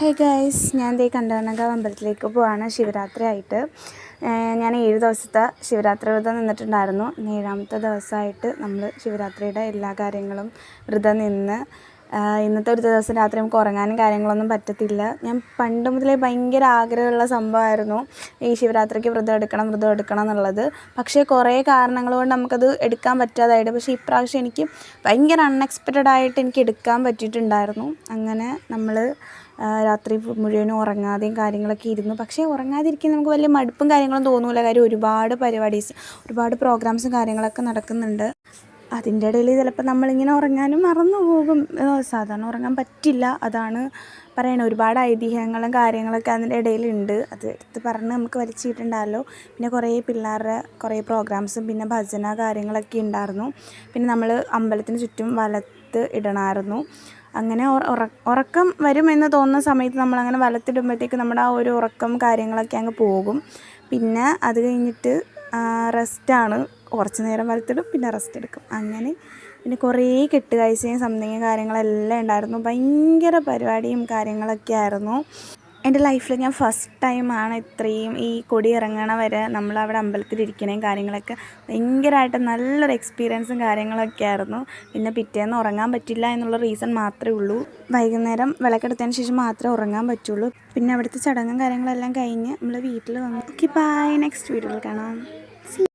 Hey guys, ഞാൻ ദേ കണ്ടവനകാവ് അമ്പലത്തിലേക്ക് പോവാണ് ശിവരാത്രി ആയിട്ട്. ഞാൻ 7 ദിവസത്തെ ശിവരാത്രി വ്രതം നിന്നിട്ടുണ്ടായിരുന്നു. 7ാമത്തെ ദിവസമായിട്ട് നമ്മൾ ശിവരാത്രിയുടെ എല്ലാ കാര്യങ്ങളും വ്രതം നിന്ന്. ഇന്നത്തെ ഒരു ദിവസം രാത്രി നമുക്ക് ഉറങ്ങാനും കാര്യങ്ങളൊന്നും പറ്റത്തില്ല. ഞാൻ പണ്ട് മുതലേ ഭയങ്കര ആഗ്രഹമുള്ള സംഭവമായിരുന്നു ഈ ശിവരാത്രിക്ക് വ്രതം എടുക്കണം എന്നുള്ളത്. പക്ഷേ കുറേ കാരണങ്ങൾ കൊണ്ട് നമുക്കത് എടുക്കാൻ പറ്റാതായിട്ട്. പക്ഷേ ഇപ്രാവശ്യം എനിക്ക് ഭയങ്കര അൺഎക്സ്പെക്റ്റഡായിട്ട് എനിക്ക് എടുക്കാൻ പറ്റിയിട്ടുണ്ടായിരുന്നു. അങ്ങനെ നമ്മൾ രാത്രി മുഴുവനും ഉറങ്ങാതെയും കാര്യങ്ങളൊക്കെ ഇരുന്നു. പക്ഷേ ഉറങ്ങാതിരിക്കാൻ നമുക്ക് വലിയ മടുപ്പും കാര്യങ്ങളും തോന്നില്ല. കാര്യം ഒരുപാട് ഒരുപാട് പ്രോഗ്രാംസും കാര്യങ്ങളൊക്കെ നടക്കുന്നുണ്ട്. അതിൻ്റെ ഇടയിൽ ചിലപ്പോൾ നമ്മളിങ്ങനെ ഉറങ്ങാനും മറന്നു പോകും. സാധാരണ ഉറങ്ങാൻ പറ്റില്ല, അതാണ് പറയണത്. ഒരുപാട് ഐതിഹ്യങ്ങളും കാര്യങ്ങളൊക്കെ അതിൻ്റെ ഇടയിലുണ്ട്. അത് എടുത്ത് പറഞ്ഞ് നമുക്ക് വലിച്ചിട്ടുണ്ടല്ലോ. പിന്നെ കുറേ പിള്ളേരുടെ കുറേ പ്രോഗ്രാംസും പിന്നെ ഭജന കാര്യങ്ങളൊക്കെ ഉണ്ടായിരുന്നു. പിന്നെ നമ്മൾ അമ്പലത്തിന് ചുറ്റും വലത്ത് ഇടണമായിരുന്നു. അങ്ങനെ ഉറക്കം വരുമെന്ന് തോന്നുന്ന സമയത്ത് നമ്മളങ്ങനെ വലത്തിടുമ്പോഴത്തേക്ക് നമ്മുടെ ആ ഒരു ഉറക്കം കാര്യങ്ങളൊക്കെ അങ്ങ് പോകും. പിന്നെ അത് കഴിഞ്ഞിട്ട് റെസ്റ്റാണ്. കുറച്ച് നേരം വലത്തിടും, പിന്നെ റെസ്റ്റ് എടുക്കും. അങ്ങനെ പിന്നെ കുറേ കെട്ടുകാഴ്ചയും സംതിങ് കാര്യങ്ങളെല്ലാം ഉണ്ടായിരുന്നു. ഭയങ്കര പരിപാടിയും കാര്യങ്ങളൊക്കെ ആയിരുന്നു. എൻ്റെ ലൈഫിൽ ഞാൻ ഫസ്റ്റ് ടൈമാണ് ഇത്രയും ഈ കൊടി ഇറങ്ങണ വരെ നമ്മളവിടെ അമ്പലത്തിലിരിക്കണേയും കാര്യങ്ങളൊക്കെ. ഭയങ്കരമായിട്ട് നല്ലൊരു എക്സ്പീരിയൻസും കാര്യങ്ങളൊക്കെ ആയിരുന്നു. പിന്നെ പിറ്റേന്ന് ഉറങ്ങാൻ പറ്റില്ല എന്നുള്ള റീസൺ മാത്രമേ ഉള്ളൂ. വൈകുന്നേരം വിളക്കെടുത്തതിന് ശേഷം മാത്രമേ ഉറങ്ങാൻ പറ്റുള്ളൂ. പിന്നെ അവിടുത്തെ ചടങ്ങും കാര്യങ്ങളെല്ലാം കഴിഞ്ഞ് നമ്മൾ വീട്ടിൽ വന്നു. Okay, by. നെക്സ്റ്റ് വീഡിയോയിൽ കാണാം.